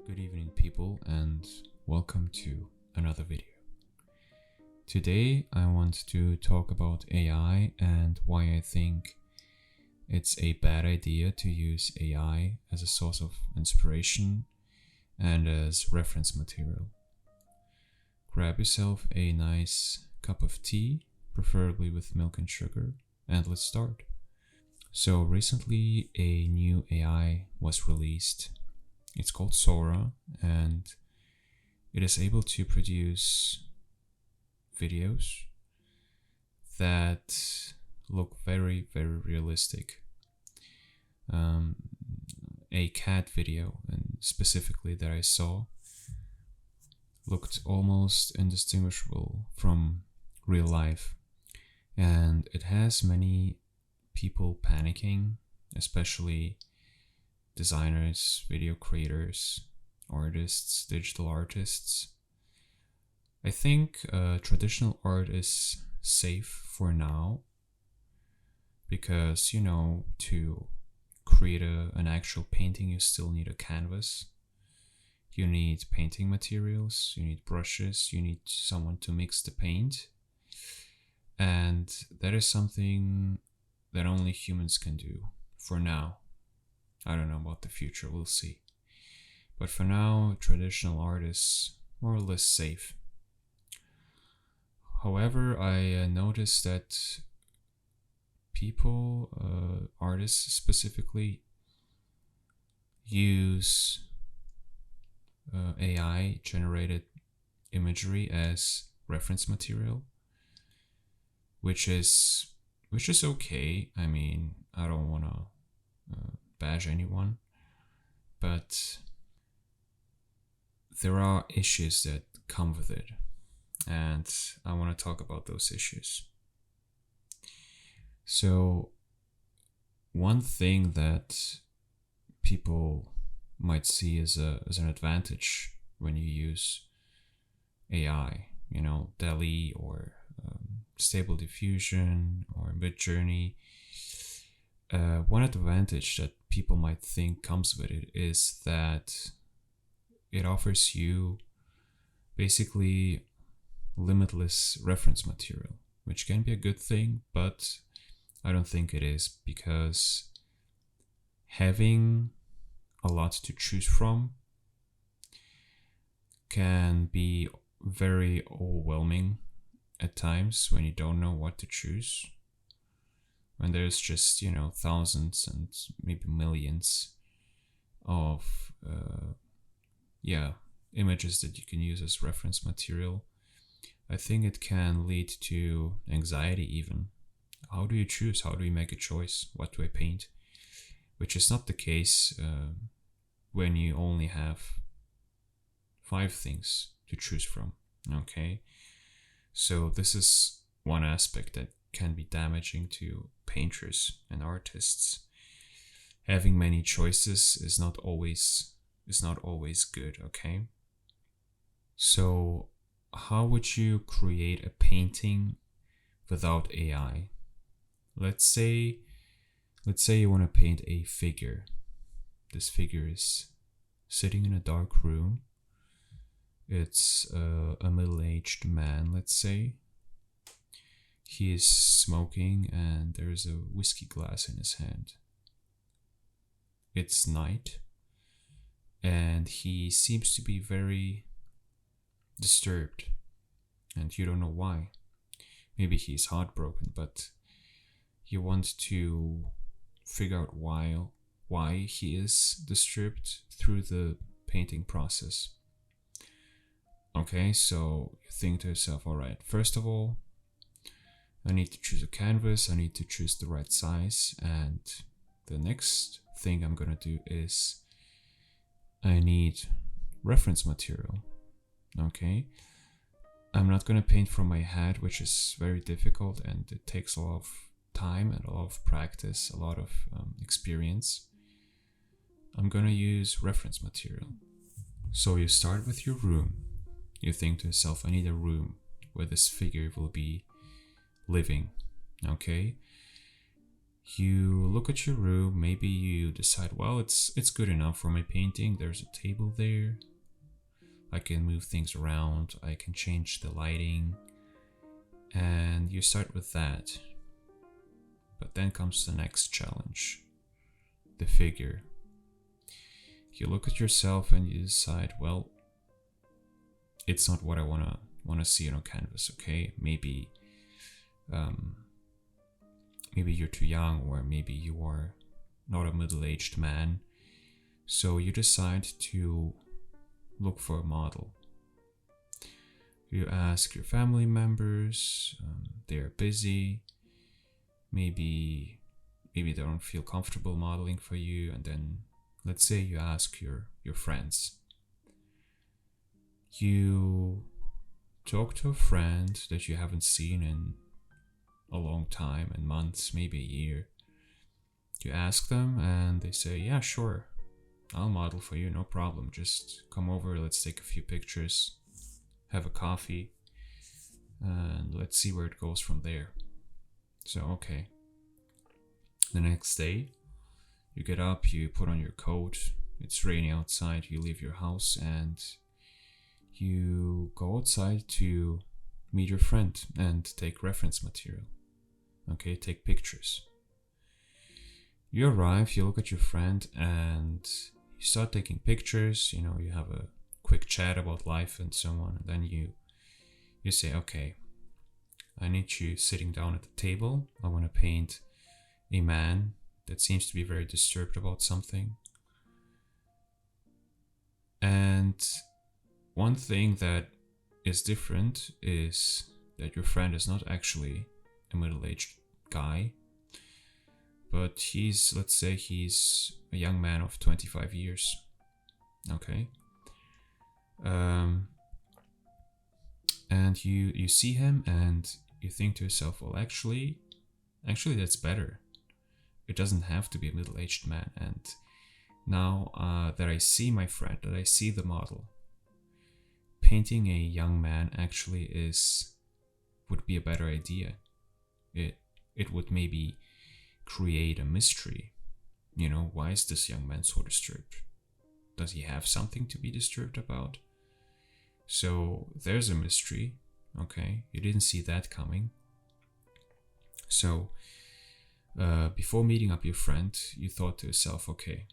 Good evening, people, and welcome to another video. Today I want to talk about AI and why I think it's a bad idea to use AI as a source of inspiration and as reference material. Grab yourself a nice cup of tea, preferably with milk and sugar, and let's start. So recently a new AI was released. It's called Sora, and it is able to produce videos that look very, very realistic. A cat video, and specifically that I saw, looked almost indistinguishable from real life. And it has many people panicking, especially designers, video creators, artists, digital artists. I think traditional art is safe for now because, to create an actual painting, you still need a canvas. You need painting materials, you need brushes, you need someone to mix the paint. And that is something that only humans can do for now. I don't know about the future, we'll see. But for now, traditional art is more or less safe. However, I noticed that people, artists specifically, use AI generated imagery as reference material, which is okay. I mean, I don't want to bash anyone, but there are issues that come with it, and I want to talk about those issues. So one thing that people might see as an advantage when you use AI, DALL-E or Stable Diffusion or Midjourney. One advantage that people might think comes with it is that it offers you basically limitless reference material, which can be a good thing, but I don't think it is, because having a lot to choose from can be very overwhelming at times when you don't know what to choose. When there's just, thousands and maybe millions of images that you can use as reference material, I think it can lead to anxiety even. How do you choose? How do you make a choice? What do I paint? Which is not the case when you only have 5 things to choose from, okay? So this is one aspect that can be damaging to painters and artists. Having many choices is not always good, okay? So how would you create a painting without AI? Let's say you want to paint a figure. This figure is sitting in a dark room. It's a middle-aged man, let's say. He is smoking and there's a whiskey glass in his hand. It's night and he seems to be very disturbed, and you don't know why. Maybe he's heartbroken, but you want to figure out why he is disturbed through the painting process. Okay, so you think to yourself, all right, first of all, I need to choose a canvas, I need to choose the right size, and the next thing I'm gonna do is I need reference material. Okay, I'm not gonna paint from my head, which is very difficult and it takes a lot of time and a lot of practice, a lot of experience. I'm gonna use reference material. So you start with your room. You think to yourself, I need a room where this figure will be living. Okay? You look at your room, maybe you decide, well, it's good enough for my painting. There's a table there. I can move things around, I can change the lighting, and you start with that. But then comes the next challenge, the figure. You look at yourself and you decide, well, it's not what I wanna see on canvas. Okay, maybe you're too young, or maybe you are not a middle-aged man. So you decide to look for a model. You ask your family members, they're busy, maybe they don't feel comfortable modeling for you, and then let's say you ask your friends. You talk to a friend that you haven't seen in a long time, in months, maybe a year. You ask them and they say, yeah, sure, I'll model for you, no problem. Just come over, let's take a few pictures, have a coffee, and let's see where it goes from there. So, okay. The next day, you get up, you put on your coat, it's raining outside, you leave your house and you go outside to meet your friend and take reference material. Okay, take pictures. You arrive, you look at your friend and you start taking pictures, you have a quick chat about life and so on, and then you say, okay, I need you sitting down at the table. I want to paint a man that seems to be very disturbed about something. And one thing that is different is that your friend is not actually a middle-aged guy, but let's say he's a young man of 25 years. Okay. And you see him and you think to yourself, well, actually that's better. It doesn't have to be a middle-aged man. And now that I see my friend, that I see the model, painting a young man actually would be a better idea. It would maybe create a mystery. Why is this young man so disturbed? Does he have something to be disturbed about? So there's a mystery. Okay, you didn't see that coming. So before meeting up your friend, you thought to yourself, okay,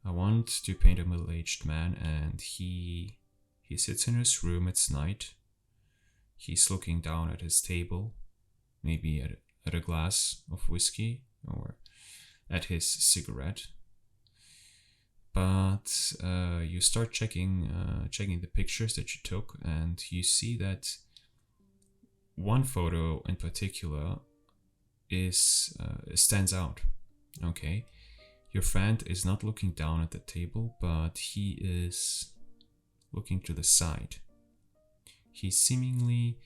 I want to paint a middle-aged man, and he sits in his room, it's night. He's looking down at his table, maybe at a glass of whiskey or at his cigarette. But you start checking the pictures that you took, and you see that one photo in particular stands out. Okay, your friend is not looking down at the table, but he is looking to the side. He's seemingly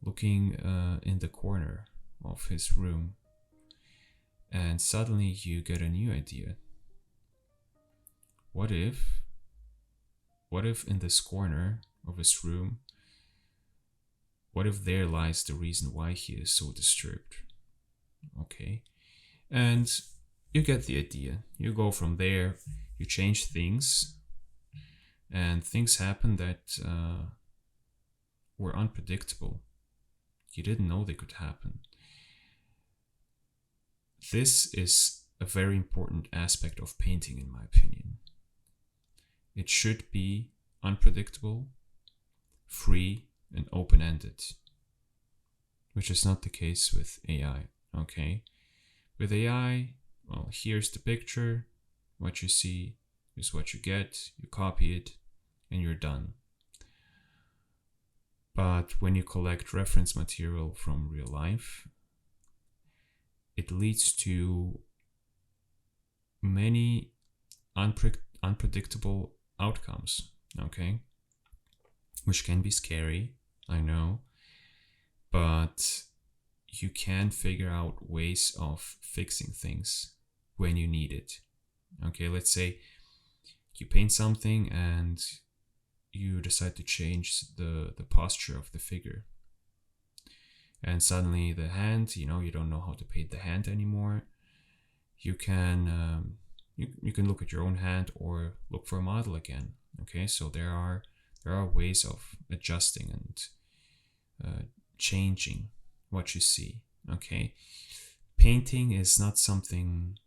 looking in the corner of his room, and suddenly you get a new idea. What if in this corner of his room, what if there lies the reason why he is so disturbed? Okay, and you get the idea. You go from there, you change things, and things happen that were unpredictable. You didn't know they could happen. This is a very important aspect of painting, in my opinion. It should be unpredictable, free, and open-ended, which is not the case with AI. Okay, with AI, well, here's the picture, what you see is what you get, you copy it, and you're done. But when you collect reference material from real life, it leads to many unpredictable outcomes, okay? Which can be scary, I know, but you can figure out ways of fixing things when you need it. Okay, let's say you paint something and you decide to change the posture of the figure. And suddenly the hand, you don't know how to paint the hand anymore. You can you can look at your own hand or look for a model again. Okay, so there are ways of adjusting and changing what you see. Okay, painting is not something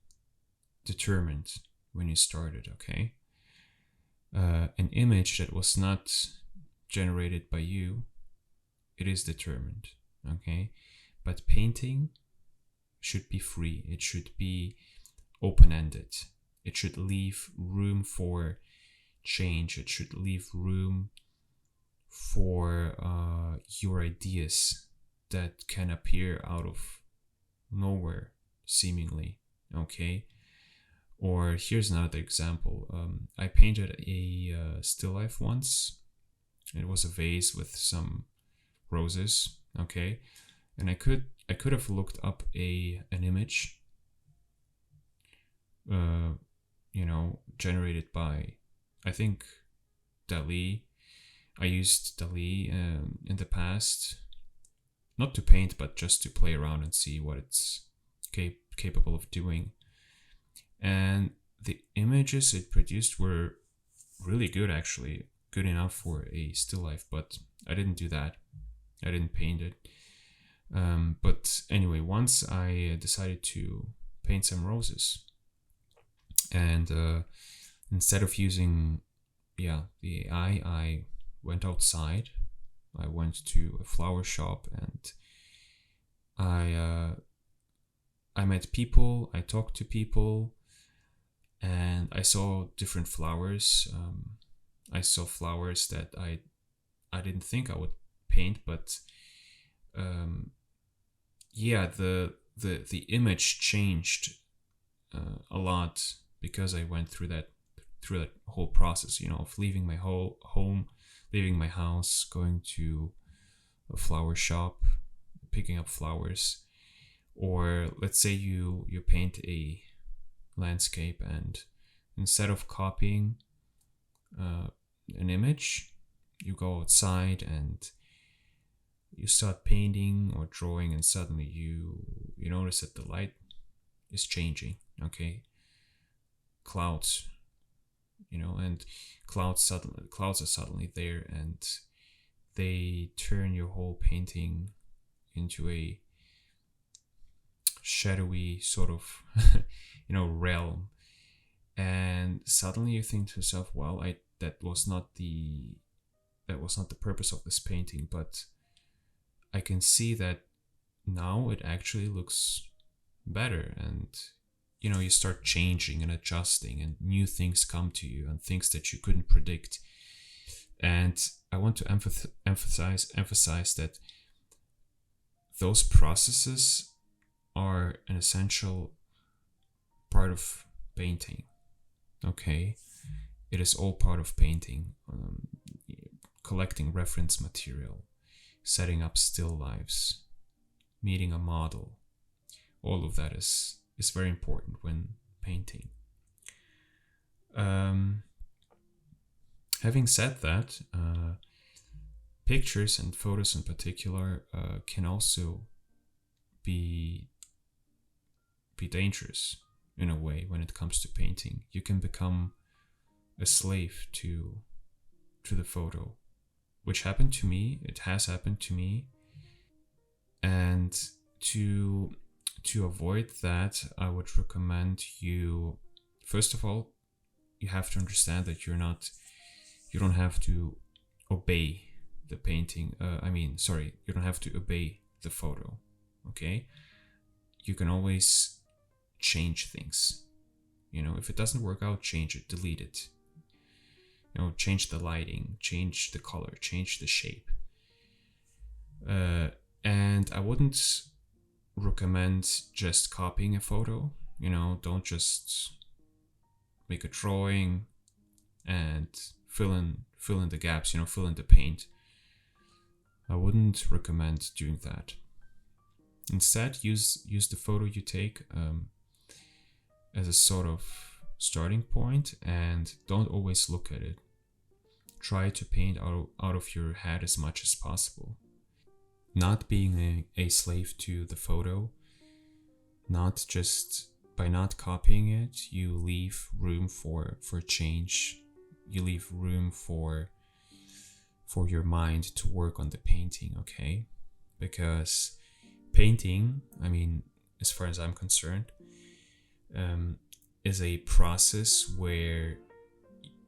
determined when you started. Okay, an image that was not generated by you, it is determined. Okay, but painting should be free. It should be open-ended. It should leave room for change. It should leave room for your ideas that can appear out of nowhere, seemingly. Okay. Or here's another example. I painted a still life once. It was a vase with some roses. Okay, and I could have looked up an image, generated by, I think, Dali. I used Dali in the past, not to paint, but just to play around and see what it's capable of doing. And the images it produced were really good, actually, good enough for a still life, but I didn't do that. I didn't paint it. But anyway, once I decided to paint some roses, and instead of using the AI, I went outside. I went to a flower shop and I met people. I talked to people, and I saw different flowers. I saw flowers that I didn't think I would paint, but the image changed a lot because I went through that whole process, of leaving my whole home, leaving my house, going to a flower shop, picking up flowers. Or let's say you paint a landscape, and instead of copying an image, you go outside and you start painting or drawing, and suddenly you notice that the light is changing. Okay, clouds, and clouds are suddenly there, and they turn your whole painting into a shadowy sort of realm. And suddenly you think to yourself, well, that was not the purpose of this painting, but I can see that now it actually looks better. And you start changing and adjusting, and new things come to you, and things that you couldn't predict. And I want to emphasize that those processes are an essential part of painting. Okay, it is all part of painting. Collecting reference material, setting up still lifes, meeting a model, all of that is very important when painting. Having said that, pictures and photos in particular can also be dangerous in a way when it comes to painting. You can become a slave to the photo, which happened to me. It has happened to me. And to avoid that, I would recommend you, first of all, you have to understand that you don't have to obey the painting. You don't have to obey the photo. Okay, you can always change things. If it doesn't work out, change it, delete it. Change the lighting, change the color, change the shape. And I wouldn't recommend just copying a photo. Don't just make a drawing and fill in the gaps, fill in the paint. I wouldn't recommend doing that. Instead, use the photo you take as a sort of starting point and don't always look at it. Try to paint out of your head as much as possible. Not being a slave to the photo, not just by not copying it, you leave room for change. You leave room for your mind to work on the painting, okay? Because painting, I mean, as far as I'm concerned, is a process where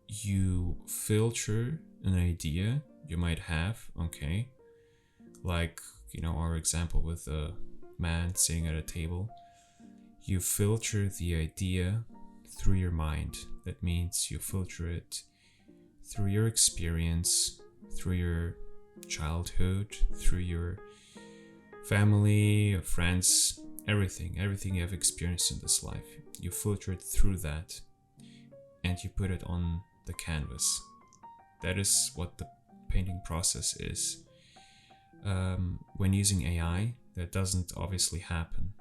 you filter an idea you might have, okay? Like, our example with a man sitting at a table. You filter the idea through your mind. That means you filter it through your experience, through your childhood, through your family, friends, everything you have experienced in this life. You filter it through that and you put it on the canvas. That is what the painting process is. When using AI, that doesn't obviously happen,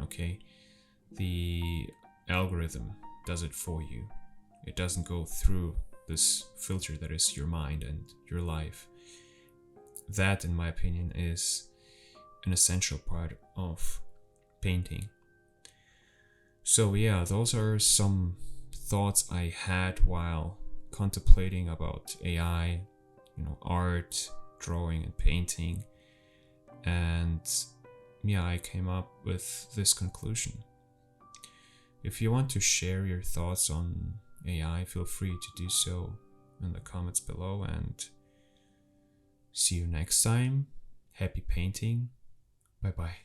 okay? The algorithm does it for you. It doesn't go through this filter that is your mind and your life. That, in my opinion, is an essential part of painting. So yeah, those are some thoughts I had while contemplating about AI, art, drawing and painting. And yeah, I came up with this conclusion. If you want to share your thoughts on AI, feel free to do so in the comments below, and see you next time. Happy painting. Bye bye.